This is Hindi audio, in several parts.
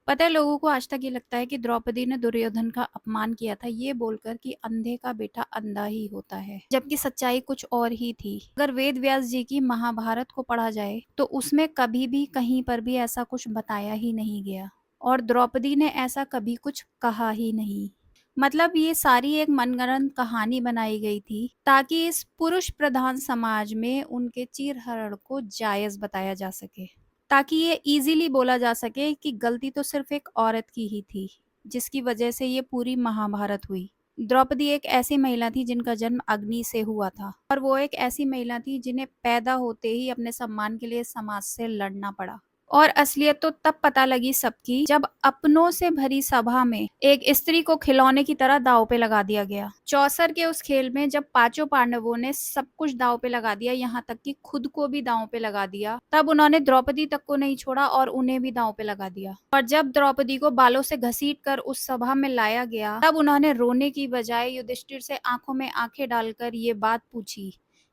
पता है, लोगों को आज तक ये लगता है कि द्रौपदी ने दुर्योधन का अपमान किया था ये बोलकर कि अंधे का बेटा अंधा ही होता है, जबकि सच्चाई कुछ और ही थी। अगर वेद व्यास जी की महाभारत को पढ़ा जाए तो उसमें कभी भी कहीं पर भी ऐसा कुछ बताया ही नहीं गया और द्रौपदी ने ऐसा कभी कुछ कहा ही नहीं। मतलब ये सारी एक मनगढ़ंत कहानी बनाई गई थी ताकि इस पुरुष प्रधान समाज में उनके चीरहरण को जायज बताया जा सके, ताकि ये इजीली बोला जा सके कि गलती तो सिर्फ एक औरत की ही थी जिसकी वजह से ये पूरी महाभारत हुई। द्रौपदी एक ऐसी महिला थी जिनका जन्म अग्नि से हुआ था और वो एक ऐसी महिला थी जिन्हें पैदा होते ही अपने सम्मान के लिए समाज से लड़ना पड़ा। और असलियत तो तब पता लगी सबकी जब अपनों से भरी सभा में एक स्त्री को खिलौने की तरह दांव पे लगा दिया गया। चौसर के उस खेल में जब पांचों पांडवों ने सब कुछ दांव पे लगा दिया, यहाँ तक कि खुद को भी दांव पे लगा दिया, तब उन्होंने द्रौपदी तक को नहीं छोड़ा और उन्हें भी दांव पे लगा दिया। और जब द्रौपदी को बालों से घसीट कर उस सभा में लाया गया तब उन्होंने रोने की बजाय युधिष्ठिर से आंखों में आंखें डालकर ये बात पूछी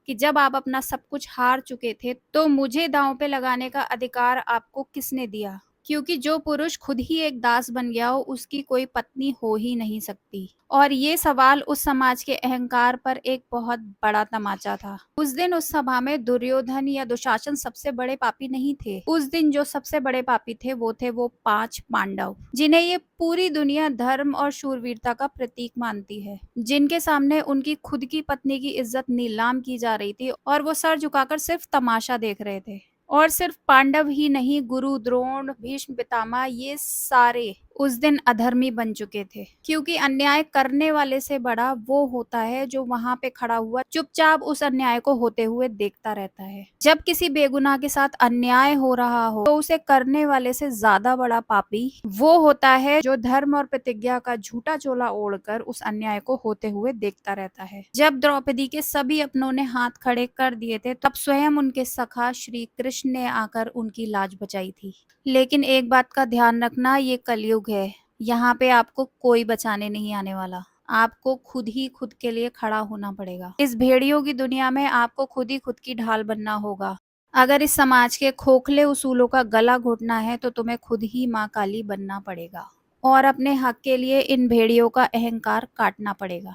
कि जब आप अपना सब कुछ हार चुके थे तो मुझे दांव पे लगाने का अधिकार आपको किसने दिया, क्योंकि जो पुरुष खुद ही एक दास बन गया हो उसकी कोई पत्नी हो ही नहीं सकती। और ये सवाल उस समाज के अहंकार पर एक बहुत बड़ा तमाचा था। उस दिन उस सभा में दुर्योधन या दुशासन सबसे बड़े पापी नहीं थे। उस दिन जो सबसे बड़े पापी थे वो पांच पांडव, जिन्हें ये पूरी दुनिया धर्म और शूरवीरता का प्रतीक मानती है, जिनके सामने उनकी खुद की पत्नी की इज्जत नीलाम की जा रही थी और वो सर झुकाकर सिर्फ तमाशा देख रहे थे। और सिर्फ पांडव ही नहीं, गुरु द्रोण, भीष्म पितामह, ये सारे उस दिन अधर्मी बन चुके थे, क्योंकि अन्याय करने वाले से बड़ा वो होता है जो वहां पे खड़ा हुआ चुपचाप उस अन्याय को होते हुए देखता रहता है। जब किसी बेगुनाह के साथ अन्याय हो रहा हो तो उसे करने वाले से ज्यादा बड़ा पापी वो होता है जो धर्म और प्रतिज्ञा का झूठा चोला ओढ़कर उस अन्याय को होते हुए देखता रहता है। जब द्रौपदी के सभी अपनों ने हाथ खड़े कर दिए थे तब स्वयं उनके सखा श्री कृष्ण ने आकर उनकी लाज बचाई थी। लेकिन एक बात का ध्यान रखना, ये कलयुग है, यहाँ पे आपको कोई बचाने नहीं आने वाला। आपको खुद ही खुद के लिए खड़ा होना पड़ेगा। इस भेड़ियों की दुनिया में आपको खुद ही खुद की ढाल बनना होगा। अगर इस समाज के खोखले उसूलों का गला घोटना है तो तुम्हें खुद ही माँ काली बनना पड़ेगा और अपने हक के लिए इन भेड़ियों का अहंकार काटना पड़ेगा।